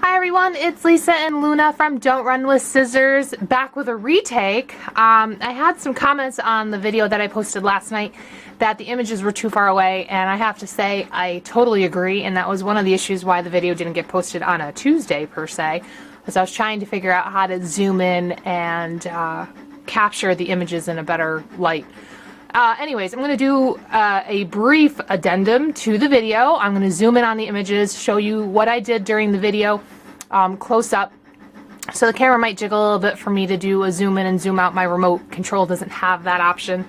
Hi everyone, it's Lisa and Luna from Don't Run with Scissors, back with a retake. I had some comments on the video that I posted last night that the images were too far away, and I have to say I totally agree, and that was one of the issues why the video didn't get posted on a Tuesday per se, because I was trying to figure out how to zoom in and capture the images in a better light. Anyways, I'm going to do a brief addendum to the video. I'm going to zoom in on the images, show you what I did during the video close up. So the camera might jiggle a little bit for me to do a zoom in and zoom out. My remote control doesn't have that option.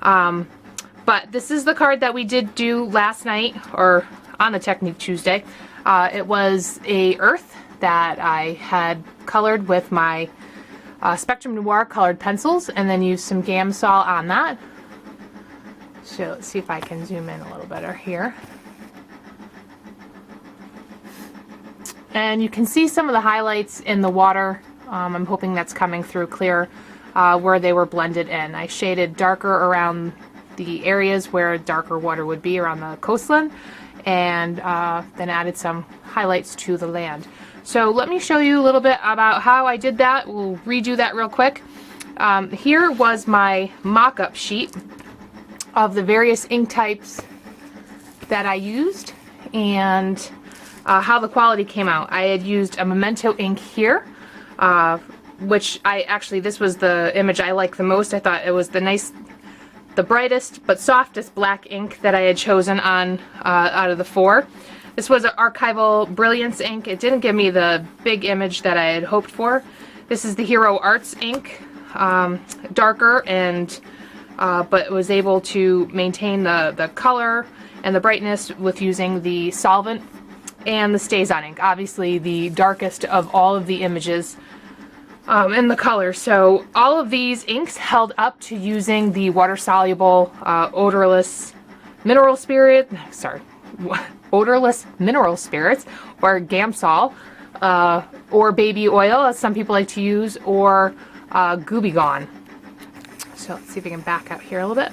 But this is the card that we did do last night, or on the Technique Tuesday. It was a earth that I had colored with my Spectrum Noir colored pencils, and then used some gamsol on that. So let's see if I can zoom in a little better here. And you can see some of the highlights in the water. I'm hoping that's coming through clear where they were blended in. I shaded darker around the areas where darker water would be around the coastline, and then added some highlights to the land. So let me show you a little bit about how I did that. We'll redo that real quick. Here was my mock-up sheet of the various ink types that I used and how the quality came out. I had used a Memento ink here, which this was the image I liked the most. I thought it was the brightest but softest black ink that I had chosen on out of the four. This was an Archival Brilliance ink. It didn't give me the big image that I had hoped for. This is the Hero Arts ink, darker and but was able to maintain the color and the brightness with using the solvent and the StazOn ink. Obviously the darkest of all of the images in the color. So all of these inks held up to using the water-soluble odorless mineral spirits, or gamsol, or baby oil, as some people like to use, or Gooby Gone. So let's see if we can back out here a little bit.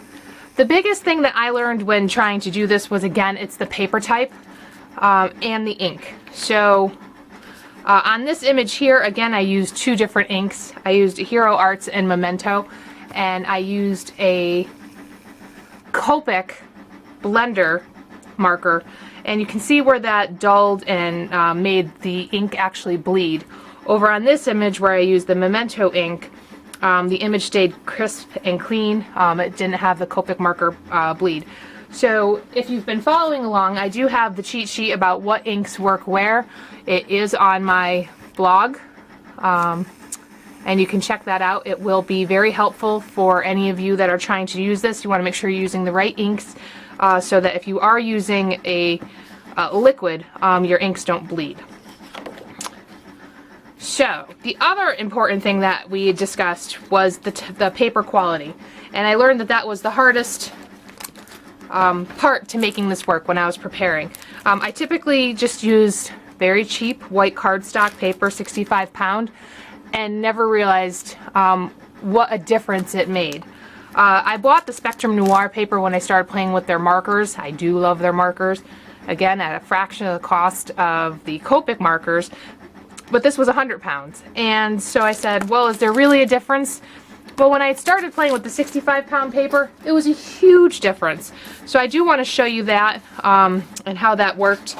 The biggest thing that I learned when trying to do this was, again, it's the paper type and the ink. So on this image here, again, I used two different inks. I used Hero Arts and Memento, and I used a Copic blender marker, and you can see where that dulled and made the ink actually bleed. Over on this image where I used the Memento ink, the image stayed crisp and clean. It didn't have the Copic marker bleed. So if you've been following along, I do have the cheat sheet about what inks work where. It is on my blog, and you can check that out. It will be very helpful for any of you that are trying to use this. You want to make sure you're using the right inks so that if you are using a liquid, your inks don't bleed. So, the other important thing that we discussed was the paper quality. And I learned that that was the hardest part to making this work when I was preparing. I typically just use very cheap white cardstock paper, 65 pound, and never realized what a difference it made. I bought the Spectrum Noir paper when I started playing with their markers. I do love their markers. Again, at a fraction of the cost of the Copic markers. But this was 100 pounds. And so I said, well, is there really a difference? Well, when I started playing with the 65 pound paper, it was a huge difference. So I do want to show you that and how that worked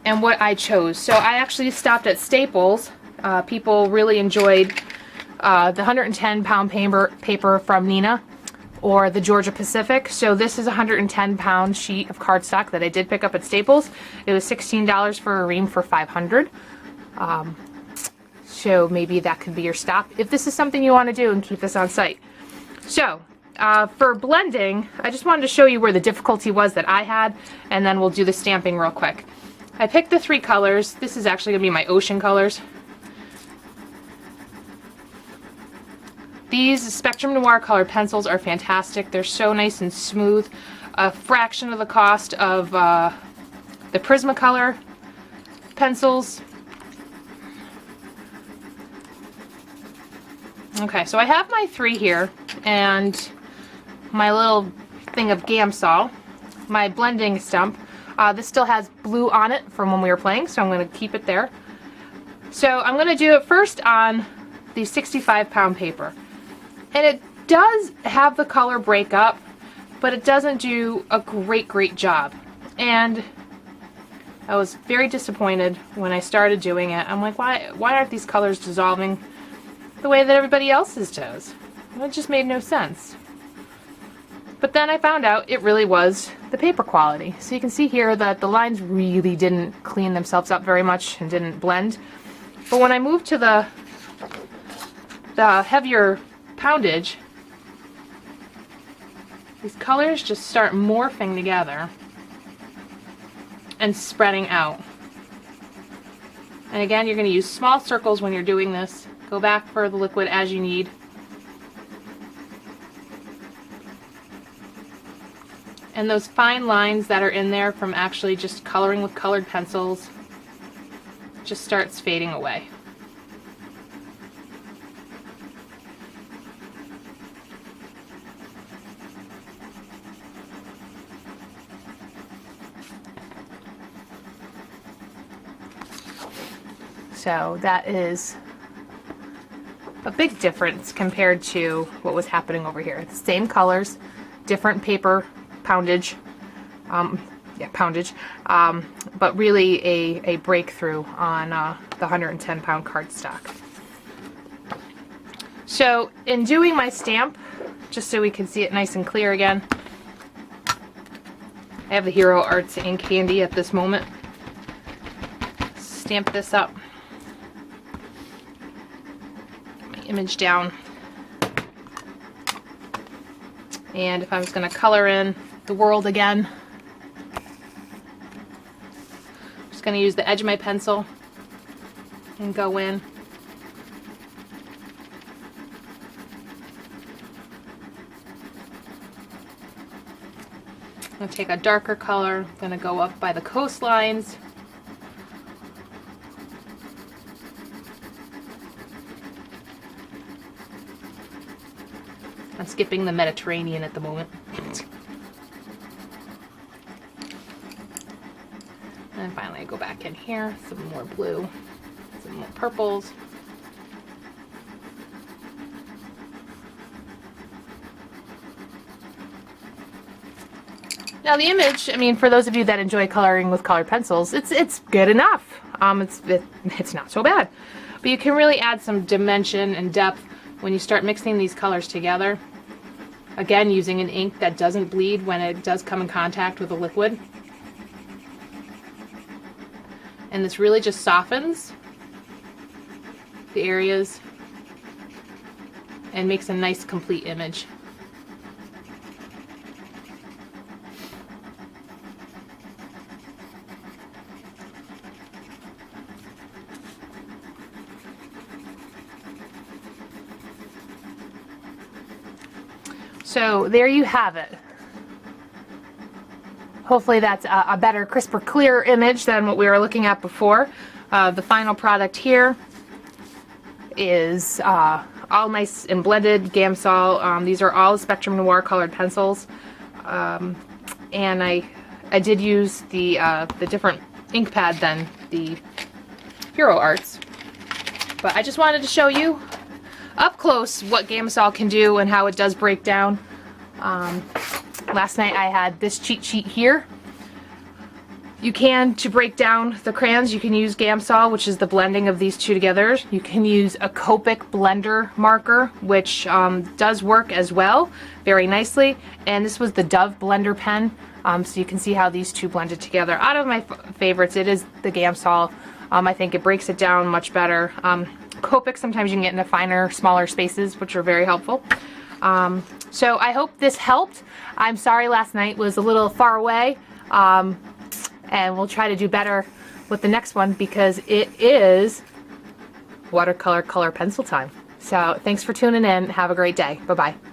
and what I chose. So I actually stopped at Staples. People really enjoyed the 110 pound paper from Nina, or the Georgia Pacific. So this is a 110 pound sheet of cardstock that I did pick up at Staples. It was $16 for a ream for 500. So maybe that could be your stop if this is something you want to do and keep this on site. So for blending, I just wanted to show you where the difficulty was that I had, and then we'll do the stamping real quick. I picked the three colors. This is actually going to be my ocean colors. These Spectrum Noir colored pencils are fantastic. They're so nice and smooth. A fraction of the cost of the Prismacolor pencils. Okay, so I have my three here, and my little thing of gamsol, my blending stump. This still has blue on it from when we were playing, so I'm going to keep it there. So I'm going to do it first on the 65-pound paper. And it does have the color break up, but it doesn't do a great job. And I was very disappointed when I started doing it. I'm like, why aren't these colors dissolving the way that everybody else's does? It just made no sense. But then I found out it really was the paper quality. So you can see here that the lines really didn't clean themselves up very much and didn't blend. But when I moved to the heavier poundage, these colors just start morphing together and spreading out. And again, you're going to use small circles when you're doing this. Go back for the liquid as you need. And those fine lines that are in there from actually just coloring with colored pencils just starts fading away. So that is a big difference compared to what was happening over here. The same colors, different paper poundage, but really a breakthrough on the 110-pound cardstock. So in doing my stamp, just so we can see it nice and clear again, I have the Hero Arts ink handy at this moment. Stamp this up. Get my image down. And if I was going to color in the world again, I'm just going to use the edge of my pencil and go in. I'm going to take a darker color. I'm going to go up by the coastlines. I'm skipping the Mediterranean at the moment. And finally I go back in here, some more blue, some more purples. Now the image, I mean, for those of you that enjoy coloring with colored pencils, it's good enough. It's not so bad. But you can really add some dimension and depth when you start mixing these colors together. Again, using an ink that doesn't bleed when it does come in contact with a liquid. And this really just softens the areas and makes a nice complete image. So there you have it. Hopefully that's a better, crisper, clear image than what we were looking at before. The final product here is all nice and blended gamsol. These are all Spectrum Noir colored pencils, and I did use the different ink pad than the Hero Arts, but I just wanted to show you up close what gamsol can do and how it does break down. Last night I had this cheat sheet here. You can, to break down the crayons, you can use gamsol, which is the blending of these two together. You can use a Copic blender marker, which does work as well very nicely. And this was the Dove blender pen, so you can see how these two blended together. Out of my favorites, it is the gamsol. I think it breaks it down much better. Copic, sometimes you can get into finer, smaller spaces, which are very helpful. So I hope this helped. I'm sorry last night was a little far away, and we'll try to do better with the next one because it is watercolor color pencil time. So thanks for tuning in. Have a great day. Bye-bye.